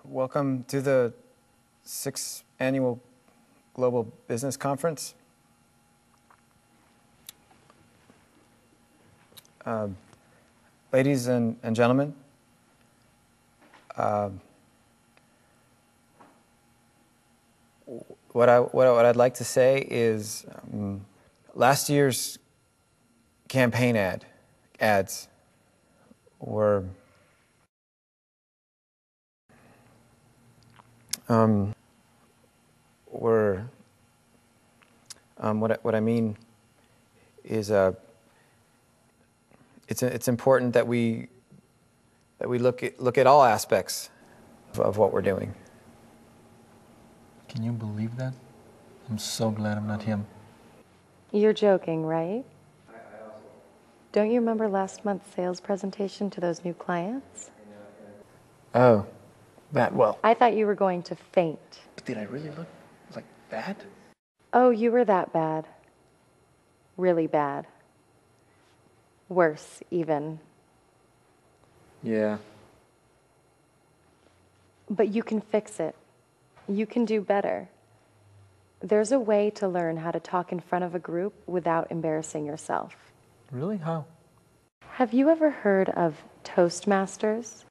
Welcome to the 6th Annual Global Business Conference. Ladies and gentlemen, what I'd like to say is last year's campaign ads were what I mean is it's important that we look at all aspects of what we're doing. Can you believe that? I'm so glad I'm not him. You're joking, right? Don't you remember last month's sales presentation to those new clients? Oh, that well. I thought you were going to faint. But did I really look like that? Oh, you were that bad. Really bad. Worse, even. Yeah. But you can fix it. You can do better. There's a way to learn how to talk in front of a group without embarrassing yourself. Really? How? Have you ever heard of Toastmasters?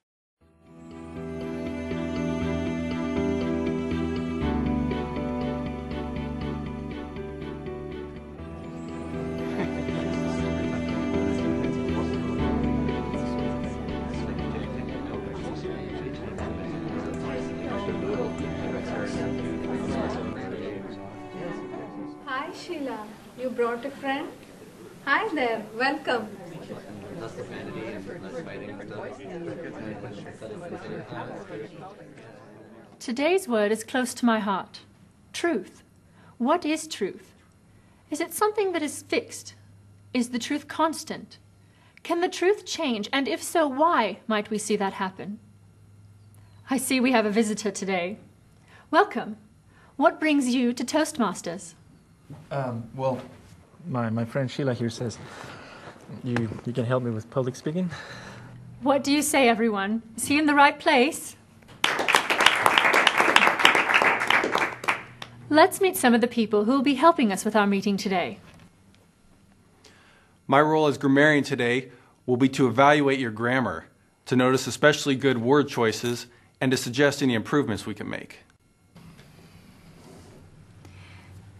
Hi Sheila, you brought a friend? Hi there, welcome. Today's word is close to my heart. Truth. What is truth? Is it something that is fixed? Is the truth constant? Can the truth change? And if so, why might we see that happen? I see we have a visitor today. Welcome. What brings you to Toastmasters? Well, my friend Sheila here says you can help me with public speaking. What do you say, everyone? Is he in the right place? Let's meet some of the people who will be helping us with our meeting today. My role as grammarian today will be to evaluate your grammar, to notice especially good word choices, and to suggest any improvements we can make.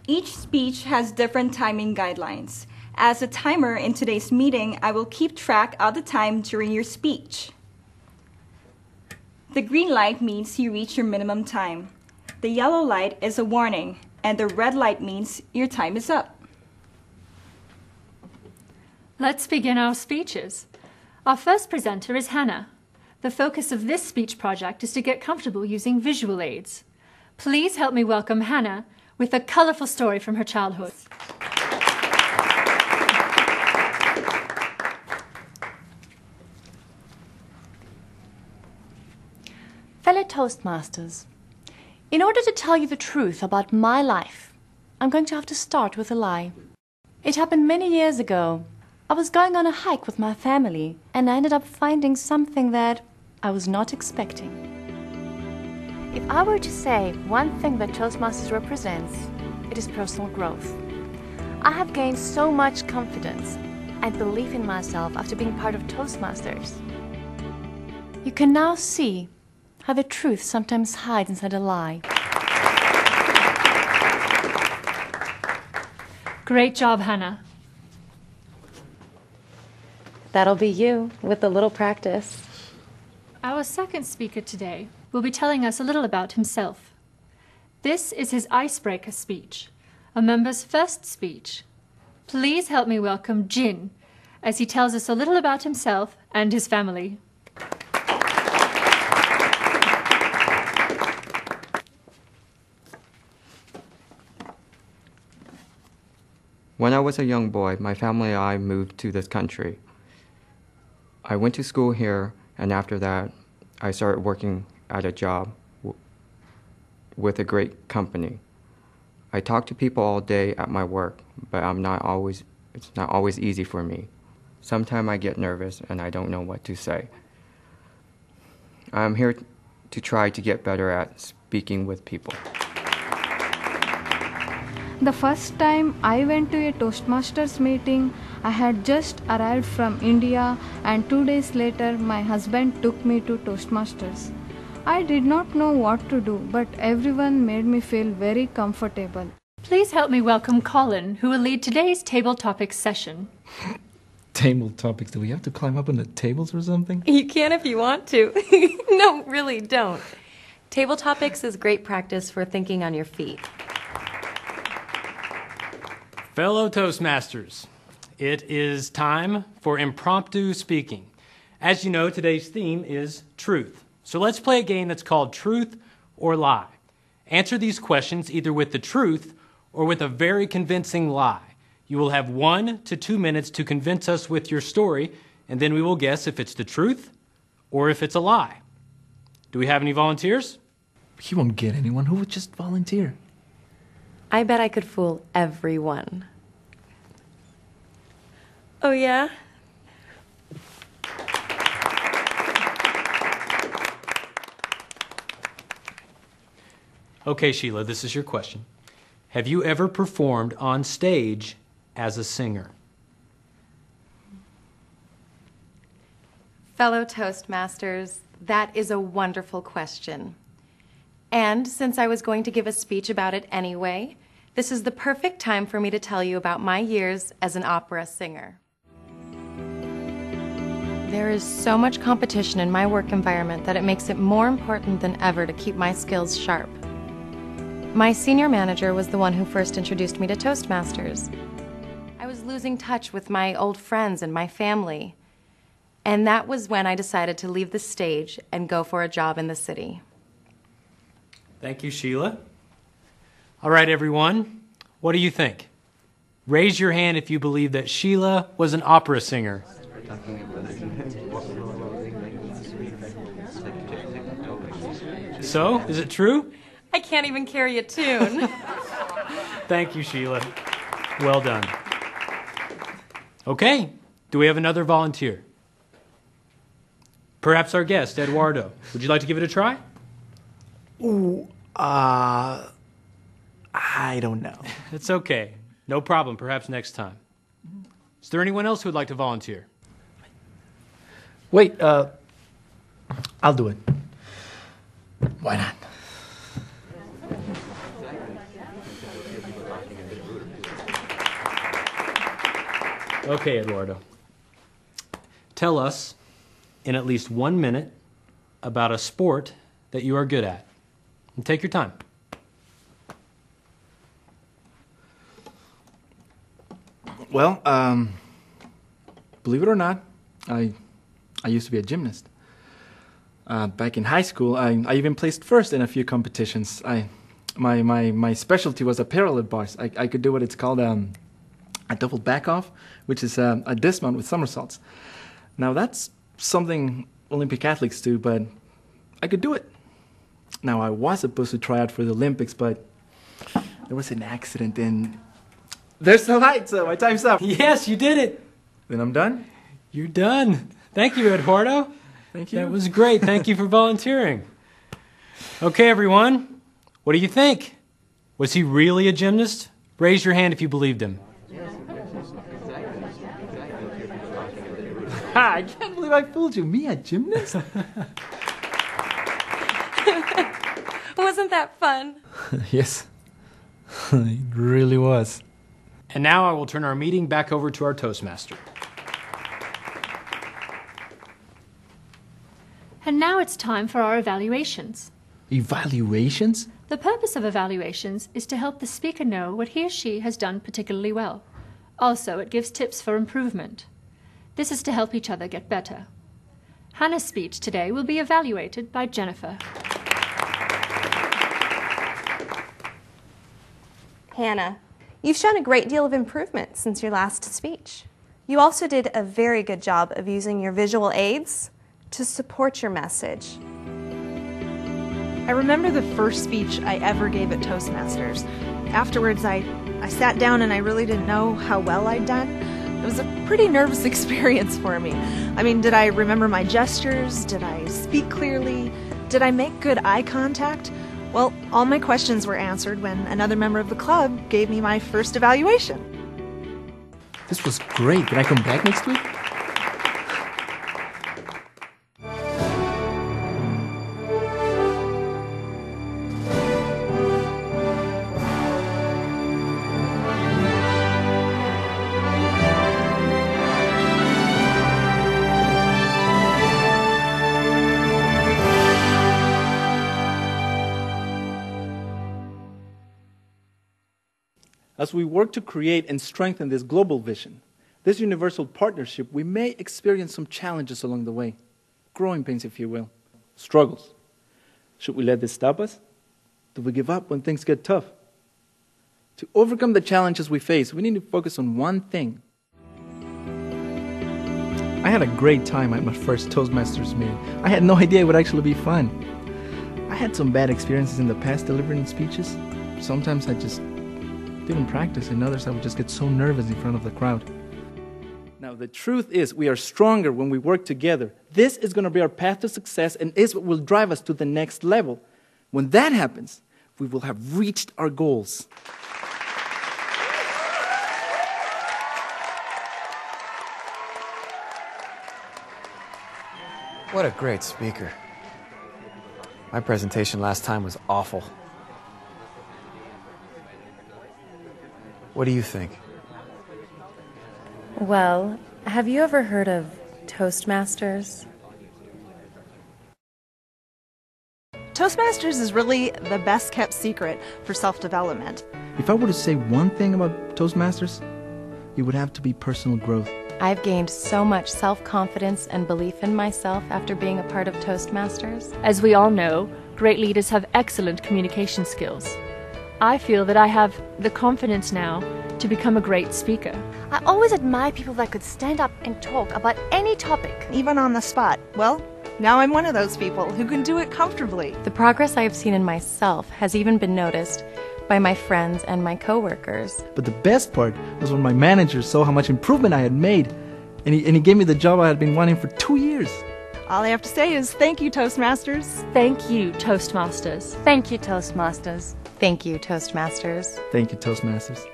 Each speech has different timing guidelines. As a timer in today's meeting, I will keep track of the time during your speech. The green light means you reach your minimum time. The yellow light is a warning, and the red light means your time is up. Let's begin our speeches. Our first presenter is Hannah. The focus of this speech project is to get comfortable using visual aids. Please help me welcome Hannah with a colorful story from her childhood. Fellow Toastmasters, in order to tell you the truth about my life, I'm going to have to start with a lie. It happened many years ago. I was going on a hike with my family, and I ended up finding something that I was not expecting. If I were to say one thing that Toastmasters represents, it is personal growth. I have gained so much confidence and belief in myself after being part of Toastmasters. You can now see how the truth sometimes hides inside a lie. Great job, Hannah. That'll be you with a little practice. Our second speaker today will be telling us a little about himself. This is his icebreaker speech, a member's first speech. Please help me welcome Jin as he tells us a little about himself and his family. When I was a young boy, my family and I moved to this country. I went to school here, and after that, I started working at a job with a great company. I talk to people all day at my work, but it's not always easy for me. Sometimes I get nervous and I don't know what to say. I'm here to try to get better at speaking with people. The first time I went to a Toastmasters meeting, I had just arrived from India, and 2 days later my husband took me to Toastmasters. I did not know what to do, but everyone made me feel very comfortable. Please help me welcome Colin, who will lead today's table topics session. Table topics. Do we have to climb up on the tables or something? You can if you want to. No, really, don't. Table topics is great practice for thinking on your feet. Fellow Toastmasters, it is time for impromptu speaking. As you know, today's theme is truth. So let's play a game that's called Truth or Lie. Answer these questions either with the truth or with a very convincing lie. You will have 1 to 2 minutes to convince us with your story, and then we will guess if it's the truth or if it's a lie. Do we have any volunteers? He won't get anyone. Who would just volunteer? I bet I could fool everyone. Oh, yeah? Okay, Sheila, this is your question. Have you ever performed on stage as a singer? Fellow Toastmasters, that is a wonderful question. And since I was going to give a speech about it anyway, this is the perfect time for me to tell you about my years as an opera singer. There is so much competition in my work environment that it makes it more important than ever to keep my skills sharp. My senior manager was the one who first introduced me to Toastmasters. I was losing touch with my old friends and my family. And that was when I decided to leave the stage and go for a job in the city. Thank you, Sheila. All right, everyone, what do you think? Raise your hand if you believe that Sheila was an opera singer. So, is it true? I can't even carry a tune. Thank you, Sheila. Well done. Okay, do we have another volunteer? Perhaps our guest, Eduardo. Would you like to give it a try? Ooh, I don't know. It's okay. No problem. Perhaps next time. Is there anyone else who would like to volunteer? Wait, I'll do it. Why not? Okay, Eduardo. Tell us, in at least 1 minute, about a sport that you are good at. And take your time. Well, believe it or not, I used to be a gymnast. Back in high school, I even placed first in a few competitions. My specialty was a parallel bars. I could do what it's called a double back off, which is a dismount with somersaults. Now that's something Olympic athletes do, but I could do it. Now I was supposed to try out for the Olympics, but there was an accident and there's the light, so my time's up. Yes, you did it. Then I'm done. You're done. Thank you, Eduardo. Thank you. That was great. Thank you for volunteering. Okay, everyone. What do you think? Was he really a gymnast? Raise your hand if you believed him. I can't believe I fooled you. Me, a gymnast? Wasn't that fun? Yes, it really was. And now I will turn our meeting back over to our Toastmaster. And now it's time for our evaluations. Evaluations? The purpose of evaluations is to help the speaker know what he or she has done particularly well. Also, it gives tips for improvement. This is to help each other get better. Hannah's speech today will be evaluated by Jennifer. Hannah, you've shown a great deal of improvement since your last speech. You also did a very good job of using your visual aids to support your message. I remember the first speech I ever gave at Toastmasters. Afterwards, I sat down and I really didn't know how well I'd done. It was a pretty nervous experience for me. I mean, did I remember my gestures? Did I speak clearly? Did I make good eye contact? Well, all my questions were answered when another member of the club gave me my first evaluation. This was great. Can I come back next week? As we work to create and strengthen this global vision, this universal partnership, we may experience some challenges along the way. Growing pains, if you will. Struggles. Should we let this stop us? Do we give up when things get tough? To overcome the challenges we face, we need to focus on one thing. I had a great time at my first Toastmasters meeting. I had no idea it would actually be fun. I had some bad experiences in the past delivering speeches. Sometimes I just didn't practice, and others I would just get so nervous in front of the crowd. Now, the truth is, we are stronger when we work together. This is going to be our path to success and is what will drive us to the next level. When that happens, we will have reached our goals. What a great speaker. My presentation last time was awful. What do you think? Well, have you ever heard of Toastmasters? Toastmasters is really the best kept secret for self-development. If I were to say one thing about Toastmasters, it would have to be personal growth. I've gained so much self-confidence and belief in myself after being a part of Toastmasters. As we all know, great leaders have excellent communication skills. I feel that I have the confidence now to become a great speaker. I always admire people that could stand up and talk about any topic. Even on the spot. Well, now I'm one of those people who can do it comfortably. The progress I have seen in myself has even been noticed by my friends and my coworkers. But the best part was when my manager saw how much improvement I had made, and he gave me the job I had been wanting for 2 years. All I have to say is thank you, Toastmasters. Thank you, Toastmasters. Thank you, Toastmasters. Thank you, Toastmasters. Thank you, Toastmasters.